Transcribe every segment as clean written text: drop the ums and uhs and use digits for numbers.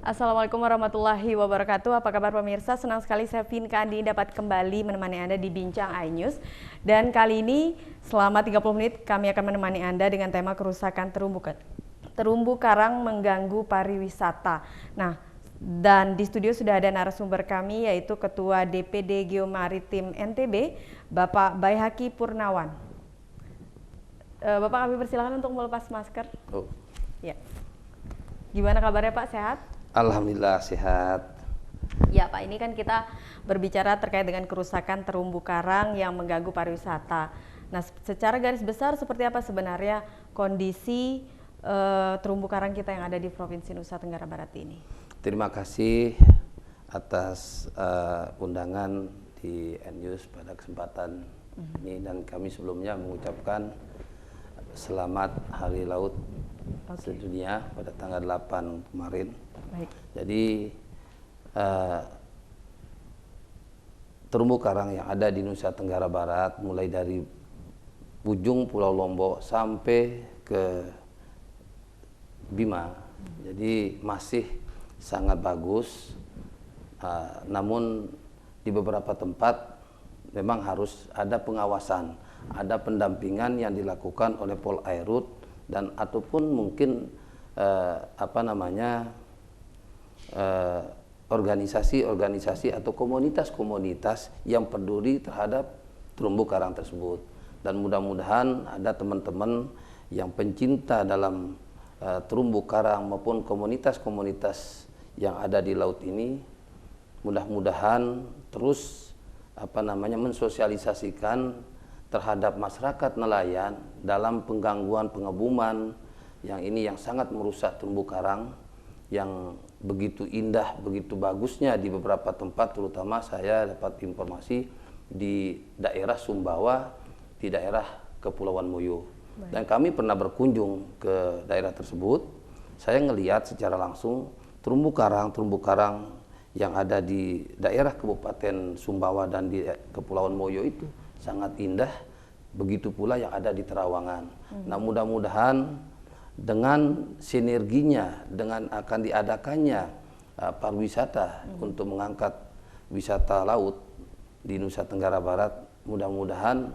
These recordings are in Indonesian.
Assalamualaikum warahmatullahi wabarakatuh. Apa kabar pemirsa? Senang sekali saya Vinka Andi dapat kembali menemani Anda di Bincang iNews. Dan kali ini selama 30 menit kami akan menemani Anda dengan tema kerusakan terumbu karang mengganggu pariwisata. Nah, dan di studio sudah ada narasumber kami yaitu Ketua DPD Geomaritim NTB, Bapak Baihaki Purnawan. Bapak, kami persilakan untuk melepas masker. Ya. Gimana kabarnya Pak? Sehat? Alhamdulillah sehat. Ya Pak, ini kan kita berbicara terkait dengan kerusakan terumbu karang yang mengganggu pariwisata. Nah, secara garis besar seperti apa sebenarnya kondisi terumbu karang kita yang ada di Provinsi Nusa Tenggara Barat ini? Terima kasih atas undangan di iNews pada kesempatan ini, dan kami sebelumnya mengucapkan selamat Hari Laut Sedunia pada tanggal 8 kemarin. Baik. Jadi terumbu karang yang ada di Nusa Tenggara Barat mulai dari ujung Pulau Lombok sampai ke Bima, jadi masih sangat bagus. Namun di beberapa tempat memang harus ada pengawasan, ada pendampingan yang dilakukan oleh Polairut dan ataupun mungkin organisasi-organisasi atau komunitas-komunitas yang peduli terhadap terumbu karang tersebut. Dan mudah-mudahan ada teman-teman yang pencinta dalam terumbu karang maupun komunitas-komunitas yang ada di laut ini, mudah-mudahan terus mensosialisasikan terhadap masyarakat nelayan dalam penggangguan pengebuman yang sangat merusak terumbu karang yang begitu indah, begitu bagusnya di beberapa tempat, terutama saya dapat informasi di daerah Sumbawa, di daerah Kepulauan Moyo. Dan kami pernah berkunjung ke daerah tersebut. Saya ngelihat secara langsung terumbu karang yang ada di daerah Kabupaten Sumbawa dan di Kepulauan Moyo itu sangat indah. Begitu pula yang ada di Terawangan. Nah, mudah-mudahan dengan sinerginya, dengan akan diadakannya pariwisata untuk mengangkat wisata laut di Nusa Tenggara Barat, mudah-mudahan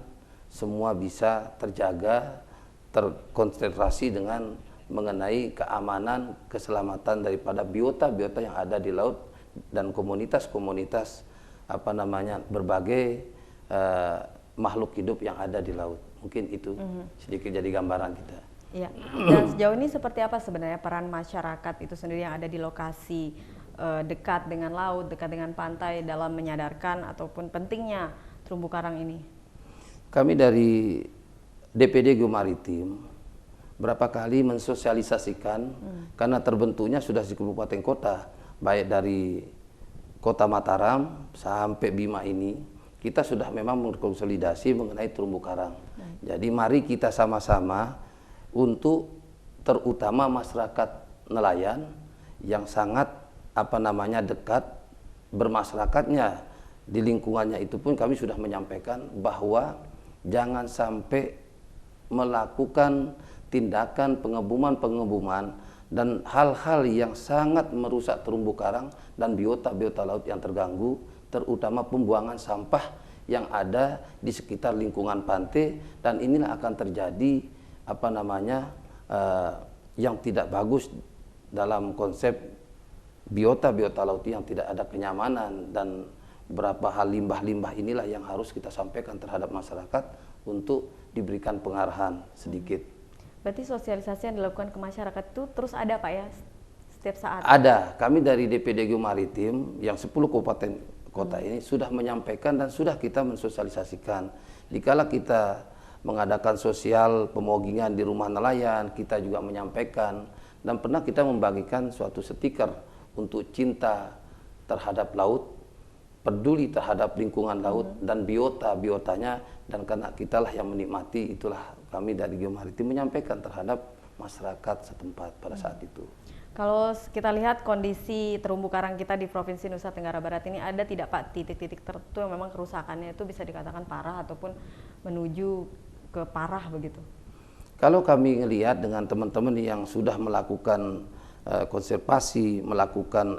semua bisa terjaga, terkonsentrasi dengan mengenai keamanan, keselamatan daripada biota-biota yang ada di laut dan komunitas-komunitas berbagai makhluk hidup yang ada di laut. Mungkin itu sedikit jadi gambaran kita. Ya. Dan sejauh ini seperti apa sebenarnya peran masyarakat itu sendiri yang ada di lokasi dekat dengan laut, dekat dengan pantai dalam menyadarkan ataupun pentingnya terumbu karang ini? Kami dari DPD Geomaritim berapa kali mensosialisasikan karena terbentuknya sudah di kabupaten kota, baik dari kota Mataram sampai Bima ini, kita sudah memang berkonsolidasi mengenai terumbu karang. Jadi mari kita sama-sama untuk terutama masyarakat nelayan yang sangat dekat bermasyarakatnya di lingkungannya, itu pun kami sudah menyampaikan bahwa jangan sampai melakukan tindakan pengebuman dan hal-hal yang sangat merusak terumbu karang dan biota-biota laut yang terganggu, terutama pembuangan sampah yang ada di sekitar lingkungan pantai, dan inilah akan terjadi yang tidak bagus dalam konsep biota-biota laut yang tidak ada kenyamanan. Dan beberapa hal limbah-limbah inilah yang harus kita sampaikan terhadap masyarakat untuk diberikan pengarahan sedikit. Berarti sosialisasi yang dilakukan ke masyarakat itu terus ada Pak ya, setiap saat? Ada. Kami dari DPD Geomaritim yang 10 kabupaten kota ini sudah menyampaikan dan sudah kita mensosialisasikan. Dikala kita mengadakan sosial pemogingan di rumah nelayan, kita juga menyampaikan, dan pernah kita membagikan suatu stiker untuk cinta terhadap laut, peduli terhadap lingkungan laut dan biotanya, dan karena kitalah yang menikmati, itulah kami dari Geomaritim menyampaikan terhadap masyarakat setempat pada saat itu. Kalau kita lihat kondisi terumbu karang kita di Provinsi Nusa Tenggara Barat ini, ada tidak Pak titik-titik tertentu yang memang kerusakannya itu bisa dikatakan parah ataupun menuju ke parah begitu? Kalau kami melihat dengan teman-teman yang sudah melakukan konservasi, melakukan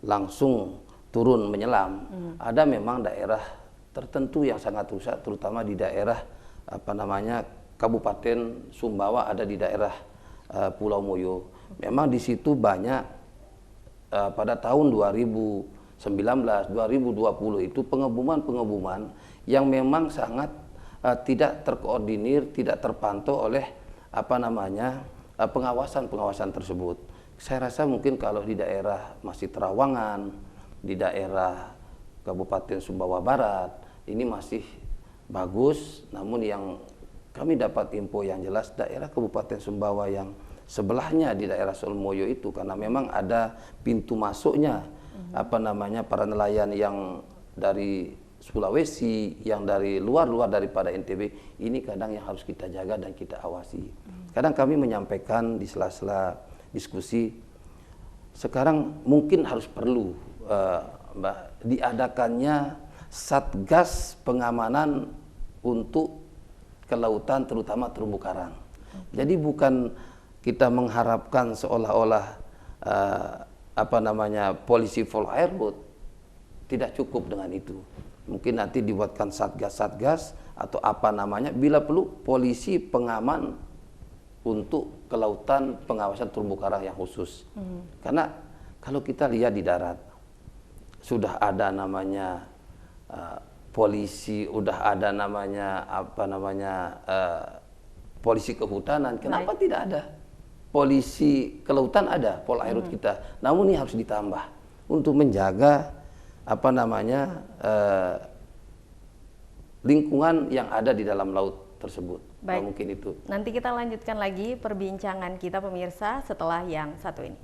langsung turun menyelam. Ada memang daerah tertentu yang sangat rusak, terutama di daerah Kabupaten Sumbawa, ada di daerah Pulau Moyo. Memang di situ banyak pada tahun 2019, 2020 itu pengebuman yang memang sangat tidak terkoordinir, tidak terpantau oleh pengawasan tersebut. Saya rasa mungkin kalau di daerah masih Terawangan, di daerah Kabupaten Sumbawa Barat ini masih bagus, namun yang kami dapat info yang jelas daerah Kabupaten Sumbawa yang sebelahnya di daerah Solmoyo itu, karena memang ada pintu masuknya para nelayan yang dari Sulawesi, yang dari luar daripada NTB, ini kadang yang harus kita jaga dan kita awasi. Kadang kami menyampaikan di sela-sela diskusi, sekarang mungkin harus perlu Mbak, diadakannya Satgas Pengamanan untuk kelautan, terutama terumbu karang. Jadi bukan kita mengharapkan seolah-olah polisi full airboat, tidak cukup dengan itu. Mungkin nanti dibuatkan satgas atau bila perlu polisi pengaman untuk kelautan, pengawasan terumbu karang yang khusus. Karena kalau kita lihat di darat sudah ada namanya polisi, udah ada namanya polisi kehutanan. Kenapa tidak ada polisi kelautan? Ada pol airut kita, namun ini harus ditambah untuk menjaga lingkungan yang ada di dalam laut tersebut. Baik. Mungkin itu. Nanti kita lanjutkan lagi perbincangan kita pemirsa setelah yang satu ini.